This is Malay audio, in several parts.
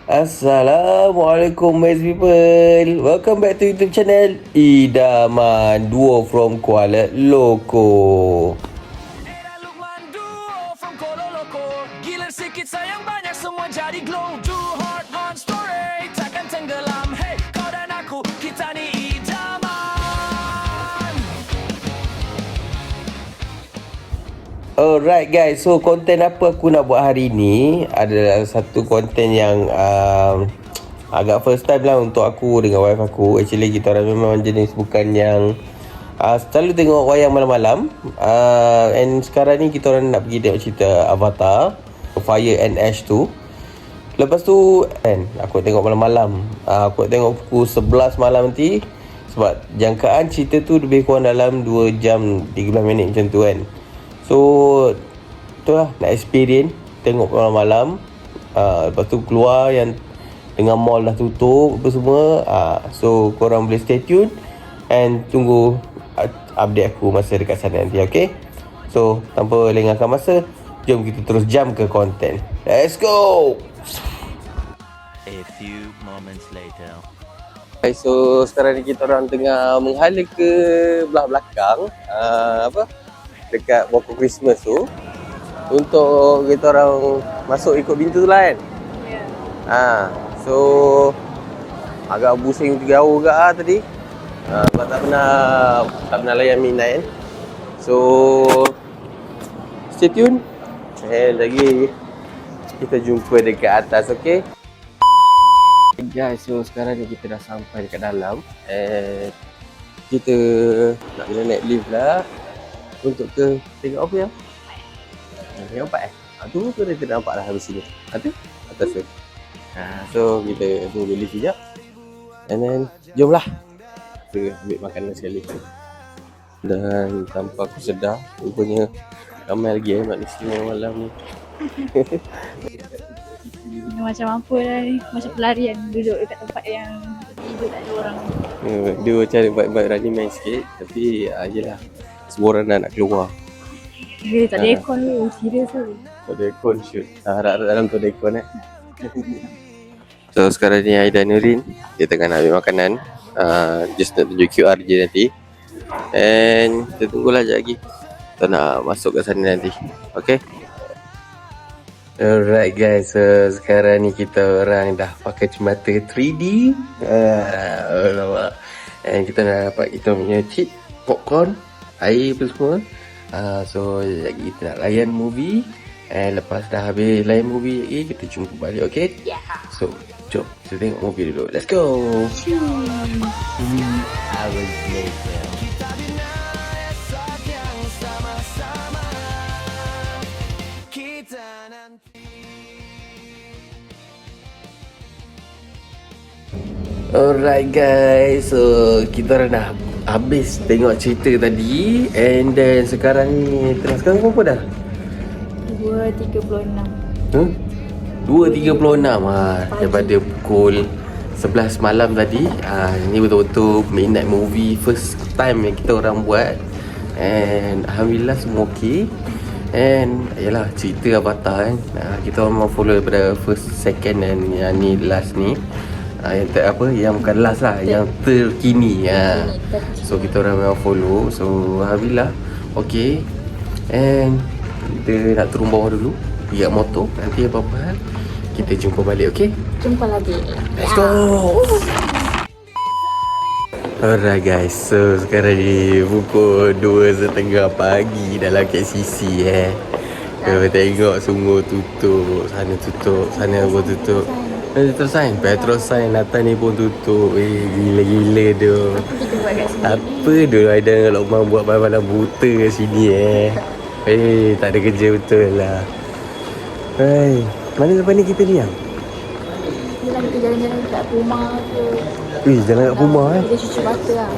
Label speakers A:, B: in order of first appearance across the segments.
A: Assalamualaikum guys people. Welcome back to YouTube channel Idaman Duo from Kuala Loko. Gila sikit sayang banyak semua jadi glow. Do heart on story takkan tenggelam. Hey kau dan aku kita ni idaman. Alright guys, so konten apa aku nak buat hari ni adalah satu konten yang agak first time lah untuk aku dengan wife aku. Actually kita orang memang jenis bukan yang selalu tengok wayang malam-malam. And sekarang ni kita orang nak pergi tengok cerita Avatar Fire and Ash tu. Lepas tu kan aku tengok malam-malam. Aku tengok pukul 11 malam nanti. Sebab jangkaan cerita tu lebih kurang dalam 2 jam 13 minit macam tu kan. So tu lah nak experience tengok malam-malam. Lepas tu keluar yang dengan mall dah tutup apa semua. So korang boleh stay tune and tunggu update aku masa dekat sana nanti, okay? So tanpa lengahkan masa, jom kita terus jam ke konten. Let's go.
B: A few moments later.
A: Okay, so sekarang ni kita orang tengah menghala ke belah belakang dekat Walk of Christmas tu untuk kita orang masuk ikut pintu tu lah kan. So agak pusing jauh ke tadi. Sebab tak pernah layan midnight kan. So stay tune. Lagi kita jumpa dekat atas, okay? Guys, so sekarang ni kita dah sampai dekat dalam. Kita nak kena naik lift lah untuk ke tengok apa yang tengok empat tu kita nampak dah habis sini. Tu atas tu. So kita tunggu lift sekejap. And then jomlah kita ambil makanan sekali. Dan tanpa aku sedar, rupanya ramai lagi manusia malam ni.
C: Macam apa lah ni, macam pelarian duduk dekat tempat yang tidur tak ada orang.
A: Dia macam vibe-vibe Running Man sikit. Tapi yelah, semua orang nak keluar.
C: Tak ada aircon tu, serius tu.
A: Tak ada aircon shoot. Harap dalam tu ada aircon So sekarang ni Aida Nurin, dia tengah nak ambil makanan. Just nak tunjuk QR je nanti. And kita tunggulah sekejap lagi. Kita nak masuk ke sana nanti. Okay? Alright guys, so sekarang ni kita orang dah pakai cermata 3D. And kita dah dapat kita punya chip, popcorn, air apa semua. So lagi kita nak layan movie. And lepas dah habis layan movie lagi, kita jumpa balik, okay?
C: Yeah.
A: So jom kita tengok movie dulu. Let's go.
B: Hours later.
A: Alright guys, so kita orang dah habis tengok cerita tadi. And then sekarang ni sekarang berapa dah?
C: 2.36.
A: 2.36 daripada pukul 11 malam tadi. Ni betul-betul midnight movie first time yang kita orang buat. And Alhamdulillah semua okey. And yalah cerita Avatar kan. Kita orang mau follow daripada first, second and yang ni last ni. Yang bukan last lah, yang terkini. So kita orang memang follow. So Alhamdulillah okay. And kita nak turun bawah dulu, pergi kat motor. Nanti apa-apa hal kita jumpa balik, okay?
C: Jumpa lagi.
A: Let's go. Alright guys, so sekarang ni pukul 2.30 pagi dalam KCC Kita tengok semua tutup. Sana pun tutup. Petro sign atas ni pun tutup. Gila-gila tu. Apa tu Aida dengan Lokman buat malam-malam buta kat sini tak ada kerja betul lah. Mana lepas ni kita ni yang?
C: Yelah kita jalan-jalan dekat rumah ke.
A: Jalan kat rumah
C: Kita cuci mata lah.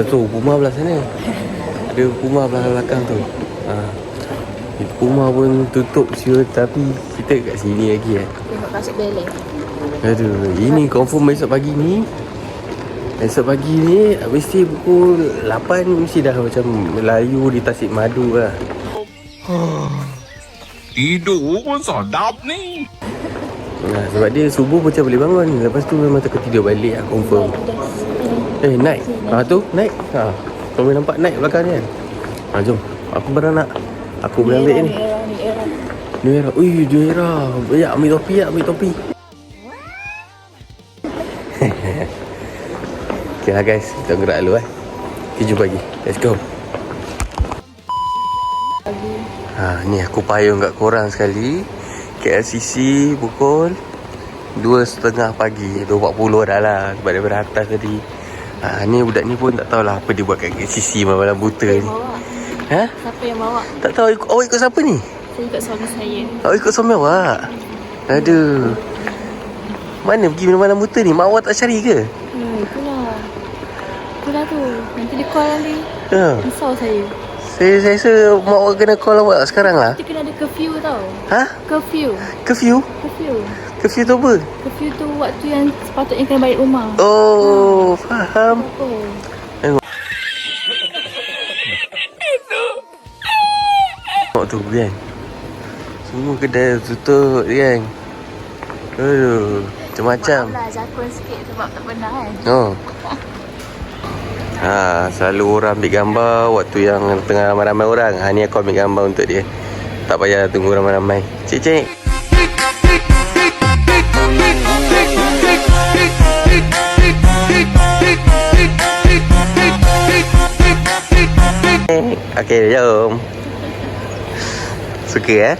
A: Tu rumah belah sana. Ada rumah belakang tu. Rumah pun tutup siul. Tapi kita kat sini lagi
C: Tengok kasut beleng.
A: Aduh, ini confirm esok pagi ni. Esok pagi ni mesti pukul 8 mesti dah macam Melayu di Tasik Madu lah.
D: Tidur pun sedap ni.
A: Sebab dia subuh macam boleh bangun. Lepas tu memang takut tidur balik lah, confirm. Naik. Tu naik. Kau boleh nampak naik belakang ni kan. Jom. Aku beranak. Aku boleh ambil ni. New Era. Ui, New Era. Ya, ambil topi. Okay lah guys, kita gerak dulu Kita jumpa lagi. Let's go. Ni aku payung kat korang sekali. KLCC pukul 2.30 pagi. 2.40 dah lah. Sebab daripada atas tadi. Ni budak ni pun tak tahulah apa dia buat kat KLCC malam buta ni.
C: Siapa yang bawa?
A: Tak tahu awak ikut siapa ni?
C: Saya ikut suami saya.
A: Awak ikut suami awak? Aduh. Mana pergi malam buta ni? Mak awak tak cari ke?
C: Itulah tu. Nanti dia call nanti. Risau saya.
A: Saya rasa mak awak kena call awak sekarang lah.
C: Kita kena ada curfew tau.
A: Curfew? Curfew tu apa?
C: Curfew tu waktu yang sepatutnya kena balik rumah.
A: Oh, faham. Tengok tu kan. Semua kedai tutup kan. Aduh, macam-macam.
C: Maaflah jakun sikit sebab tak pernah kan.
A: Selalu orang ambil gambar waktu yang tengah ramai-ramai orang. Ni aku ambil gambar untuk dia. Tak payah tunggu ramai-ramai. Cik. Okay, jom. Suka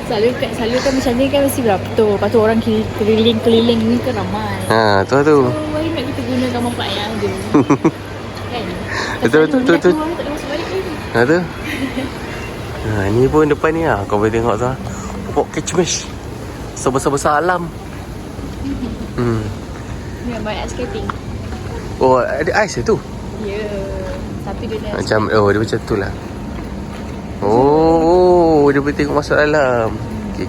C: Selalu kan macam ni kan mesti beratur. Lepas tu orang keliling ni kan ramai.
A: Tu.
C: So, why not kita guna gambar Pak Ayah je. Kan?
A: Betul.
C: Tak ada masuk balik lagi.
A: Tu. Ni pun depan ni kau boleh tengok tu. Pokok kecmish. Sebesar-besar alam.
C: Ni yang banyak skating.
A: Oh, ada ais tu?
C: Ya. Tapi dia
A: macam, dia macam tu lah. Dia boleh tengok masuk dalam. Okay.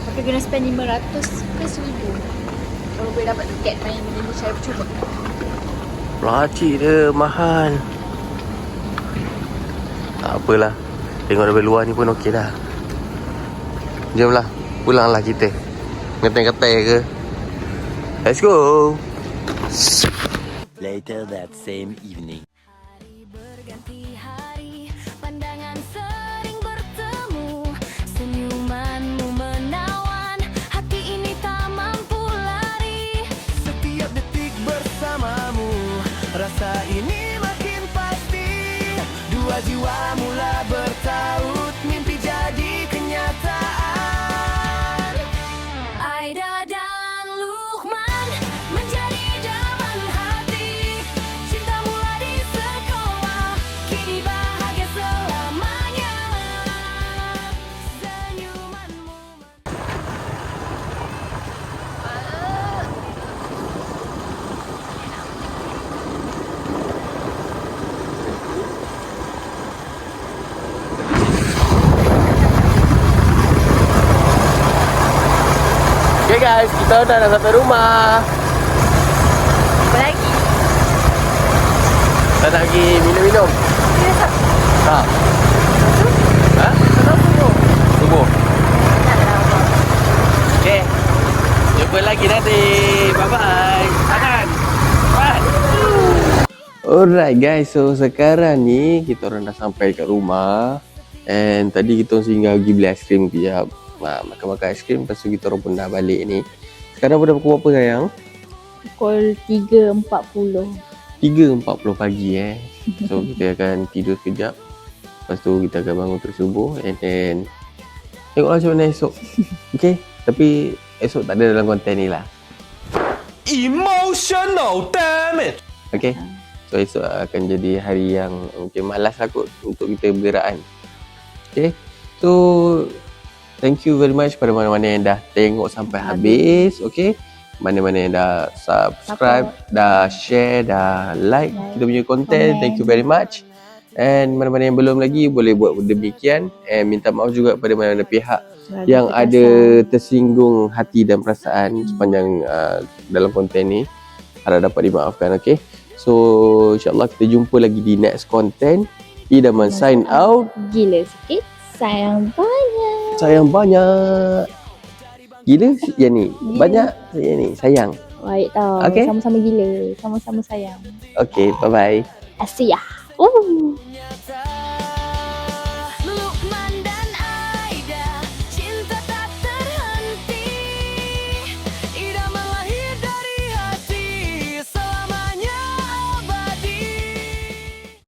C: Tapi kena spend 500 ke 1000 kalau boleh dapat tiket main benda saya cuba.
A: Lacik dia, mahal. Tak apalah. Tengok dari luar ni pun okey dah. Jomlah, pulanglah kita. Ngetai-ngetai ke. Let's go.
B: Later that same evening.
D: Berganti hari, pandangan sering bertemu, senyumanmu menawan, hati ini tak mampu lari.
E: Setiap detik bersamamu, rasa ini makin pasti. Dua jiwa mula bertaut, mimpi jadi kenyataan.
D: Aida dan Luqman menjadi daman hati. Cinta mula di sekolah, kini bahagia selamanya. Senyumanmu.
A: Okay guys, kita dah sampai rumah.
C: Apa lagi?
A: Tak nak pergi minum-minum?
C: Ya tak?
A: Subuh. Okay. Jumpa lagi nanti. Bye-bye. Tahan. Bye. Alright guys, so sekarang ni kita orang dah sampai kat rumah. And tadi kita singgah pergi beli aiskrim kejap. Makan-makan aiskrim, lepas tu kita orang pun dah balik ni. Sekarang pada pukul berapa sayang?
C: Pukul 3.40.
A: 3.40 pagi So kita akan tidur sekejap. Lepas tu kita akan bangun untuk subuh. And then tengoklah macam mana esok. Okay. Tapi esok tak ada dalam konten ni lah.
E: Emotional damage.
A: Okay. So esok akan jadi hari yang mungkin malas lah kot untuk kita bergerak kan. Okay. So thank you very much pada mana-mana yang dah tengok sampai habis. Okay. Mana-mana yang dah subscribe, dah share, dah like kita punya konten. Thank you very much. And mana-mana yang belum lagi boleh buat demikian. And minta maaf juga pada mana-mana pihak yang ada tersinggung hati dan perasaan sepanjang dalam konten ni. Harap dapat dimaafkan. Okay. So insyaAllah kita jumpa lagi di next content. Idaman sign out.
C: Gila sikit. Sayang banyak.
A: Sayang banyak. Gila Yani. Banyak Yani sayang.
C: Baik tau.
A: Okay.
C: Sama-sama gila. Sama-sama sayang.
A: Okay, bye-bye.
C: Asyik. Oh.
E: Nyata